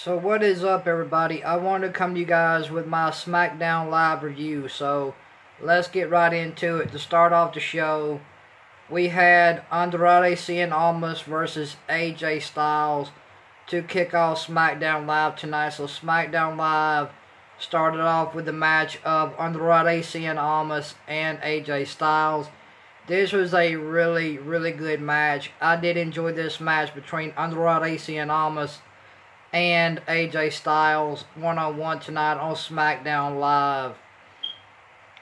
So what is up, everybody? I want to come to you guys with my SmackDown Live review. So let's get right into it. To start off the show, we had Andrade Cien Almas versus AJ Styles to kick off SmackDown Live tonight. So SmackDown Live started off with the match of Andrade Cien Almas and AJ Styles. This was a really, really good match. I did enjoy this match between Andrade Cien Almas and AJ Styles one-on-one tonight on SmackDown Live.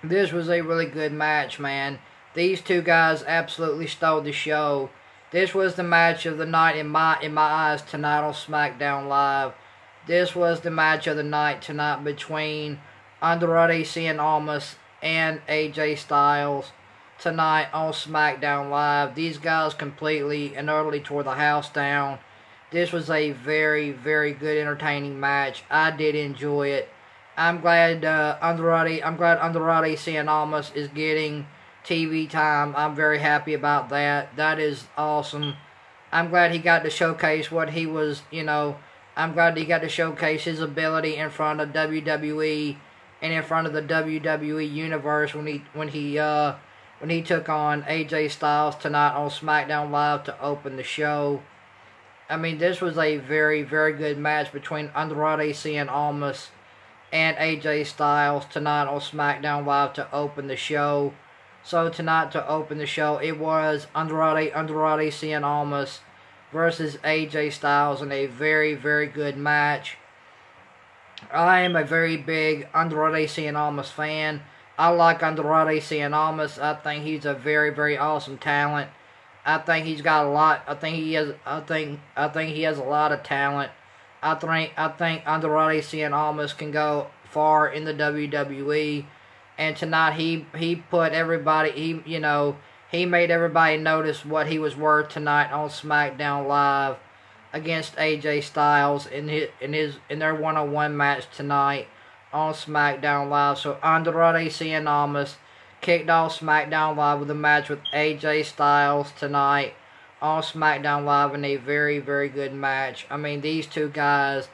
This was a really good match, man. These two guys absolutely stole the show. This was the match of the night in my eyes tonight on SmackDown Live. This was the match of the night tonight between Andrade Cien Almas and AJ Styles tonight on SmackDown Live. These guys completely and utterly tore the house down. This was a very, very good, entertaining match. I did enjoy it. I'm glad Andrade Cien Almas is getting TV time. I'm very happy about that. That is awesome. I'm glad he got to showcase what he was, I'm glad he got to showcase his ability in front of WWE and in front of the WWE Universe when he took on AJ Styles tonight on SmackDown Live to open the show. I mean, this was a very, very good match between Andrade Cien Almas and AJ Styles tonight on SmackDown Live to open the show. So tonight to open the show, it was Andrade Cien Almas versus AJ Styles in a very, very good match. I am a very big Andrade Cien Almas fan. I like Andrade Cien Almas. I think he's a very, very awesome talent. I think he's got a lot. I think he has a lot of talent. I think Andrade Cien Almas can go far in the WWE. And tonight he put everybody. He made everybody notice what he was worth tonight on SmackDown Live against AJ Styles in their one-on-one match tonight on SmackDown Live. So Andrade Cien Almas kicked off SmackDown Live with a match with AJ Styles tonight on SmackDown Live in a very, very good match. I mean, these two guys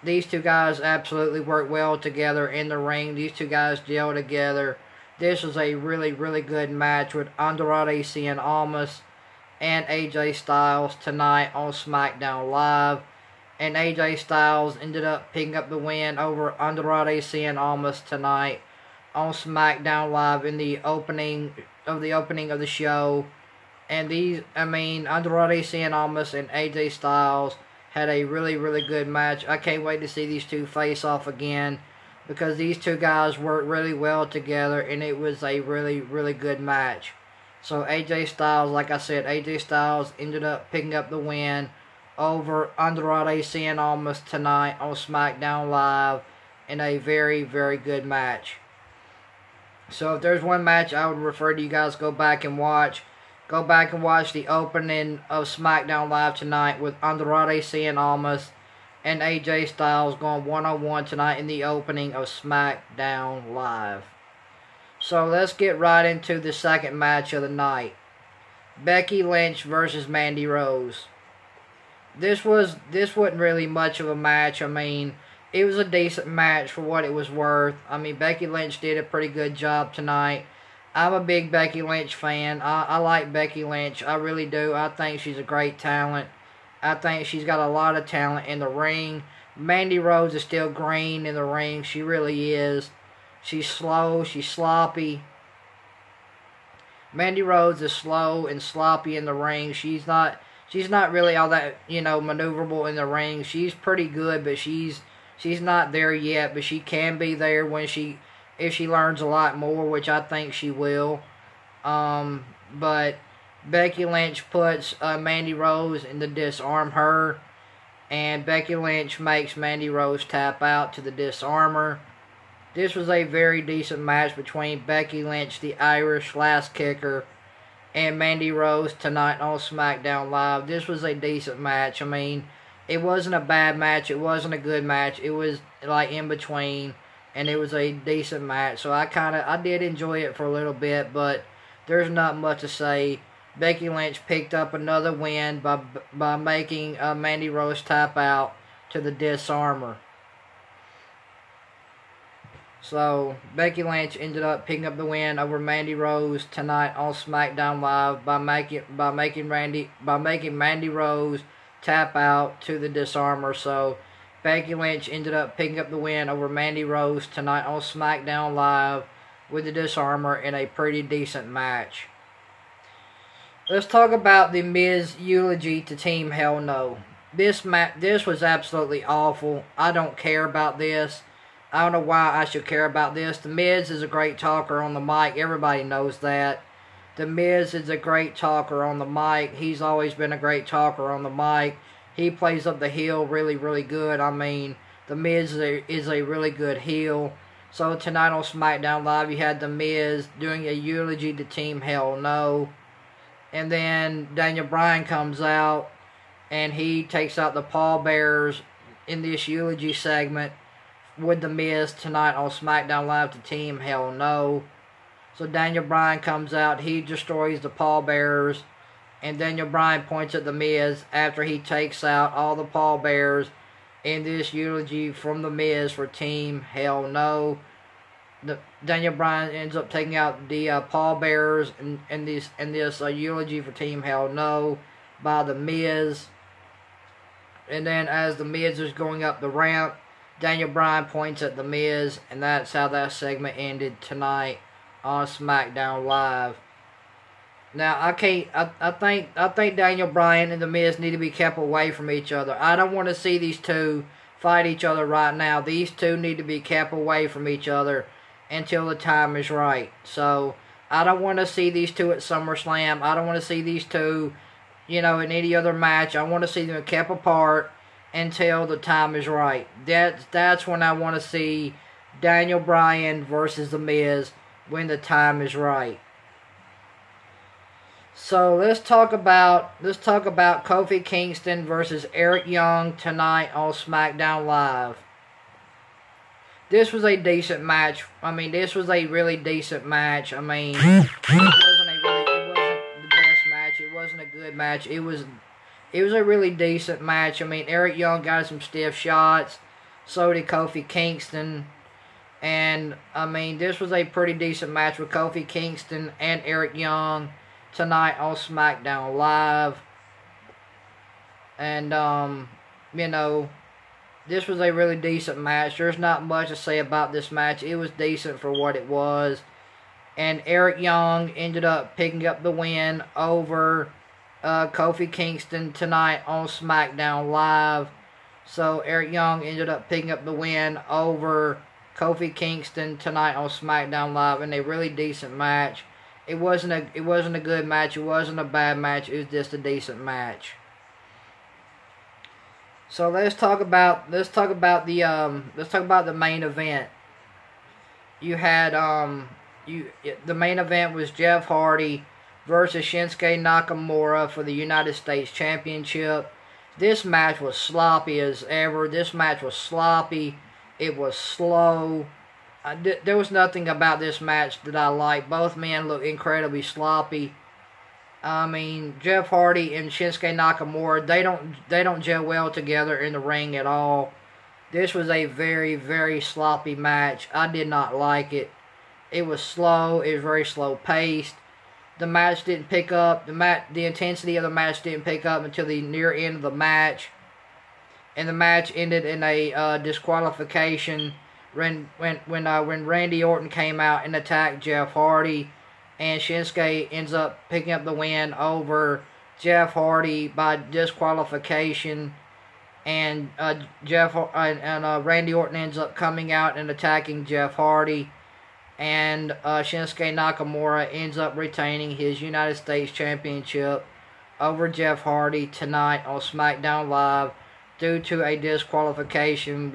absolutely work well together in the ring. These two guys gel together. This was a really, really good match with Andrade Cien Almas and AJ Styles tonight on SmackDown Live. And AJ Styles ended up picking up the win over Andrade Cien Almas tonight on SmackDown Live in the opening of the show. And Andrade Cien Almas and AJ Styles had a really, really good match. I can't wait to see these two face off again because these two guys worked really well together and it was a really, really good match. So AJ Styles, like I said, AJ Styles ended up picking up the win over Andrade Cien Almas tonight on SmackDown Live in a very, very good match. So if there's one match I would refer to you guys go back and watch the opening of SmackDown Live tonight with Andrade Cien Almas and AJ Styles going one-on-one tonight in the opening of SmackDown Live. So let's get right into the second match of the night. Becky Lynch versus Mandy Rose. This wasn't really much of a match. I mean, it was a decent match for what it was worth. I mean, Becky Lynch did a pretty good job tonight. I'm a big Becky Lynch fan. I like Becky Lynch. I really do. I think she's a great talent. I think she's got a lot of talent in the ring. Mandy Rose is still green in the ring. She really is. She's slow. She's sloppy. Mandy Rose is slow and sloppy in the ring. She's not really all that, maneuverable in the ring. She's pretty good, but she's not there yet, but she can be there if she learns a lot more, which I think she will. But Becky Lynch puts Mandy Rose in to disarm her, and Becky Lynch makes Mandy Rose tap out to the disarmer. This was a very decent match between Becky Lynch, the Irish last kicker, and Mandy Rose tonight on SmackDown Live. This was a decent match. I mean, it wasn't a bad match. It wasn't a good match. It was like in between, and it was a decent match. So I did enjoy it for a little bit, but there's not much to say. Becky Lynch picked up another win by making Mandy Rose tap out to the Disarmer. So Becky Lynch ended up picking up the win over Mandy Rose tonight on SmackDown Live by making Mandy Rose tap out to the Disarmer. So Becky Lynch ended up picking up the win over Mandy Rose tonight on SmackDown Live with the Disarmer in a pretty decent match. Let's talk about the Miz eulogy to Team Hell No. This was absolutely awful. I don't care about this. I don't know why I should care about this. The Miz is a great talker on the mic. Everybody knows that. The Miz is a great talker on the mic. He's always been a great talker on the mic. He plays up the heel really, really good. I mean, the Miz is a really good heel. So tonight on SmackDown Live, you had the Miz doing a eulogy to Team Hell No. And then Daniel Bryan comes out and he takes out the pallbearers in this eulogy segment with the Miz tonight on SmackDown Live to Team Hell No. So Daniel Bryan comes out, he destroys the pallbearers, and Daniel Bryan points at the Miz after he takes out all the pallbearers in this eulogy from the Miz for Team Hell No. Daniel Bryan ends up taking out the pallbearers in this eulogy for Team Hell No by the Miz. And then as the Miz is going up the ramp, Daniel Bryan points at the Miz, and that's how that segment ended tonight on SmackDown Live. Now I think Daniel Bryan and the Miz need to be kept away from each other. I don't want to see these two fight each other right now. These two need to be kept away from each other until the time is right. So I don't want to see these two at SummerSlam. I don't want to see these two, in any other match. I want to see them kept apart until the time is right. That's when I want to see Daniel Bryan versus The Miz when the time is right. So let's talk about Kofi Kingston versus Eric Young tonight on SmackDown Live. This was a decent match. I mean, this was a really decent match. I mean, it wasn't the best match. It wasn't a good match. It was a really decent match. I mean, Eric Young got some stiff shots. So did Kofi Kingston. And, I mean, this was a pretty decent match with Kofi Kingston and Eric Young tonight on SmackDown Live. And, this was a really decent match. There's not much to say about this match. It was decent for what it was. And Eric Young ended up picking up the win over Kofi Kingston tonight on SmackDown Live. So Eric Young ended up picking up the win over Kofi Kingston tonight on SmackDown Live in a really decent match. It wasn't a good match. It wasn't a bad match. It was just a decent match. So let's talk about the main event. You had the main event was Jeff Hardy versus Shinsuke Nakamura for the United States Championship. This match was sloppy as ever. This match was sloppy. It was slow. There was nothing about this match that I liked. Both men looked incredibly sloppy. I mean, Jeff Hardy and Shinsuke Nakamura, they don't gel well together in the ring at all. This was a very, very sloppy match. I did not like it. It was slow. It was very slow paced. The match didn't pick up. The intensity of the match didn't pick up until the near end of the match. And the match ended in a disqualification when Randy Orton came out and attacked Jeff Hardy. And Shinsuke ends up picking up the win over Jeff Hardy by disqualification. And Randy Orton ends up coming out and attacking Jeff Hardy. And Shinsuke Nakamura ends up retaining his United States Championship over Jeff Hardy tonight on SmackDown Live due to a disqualification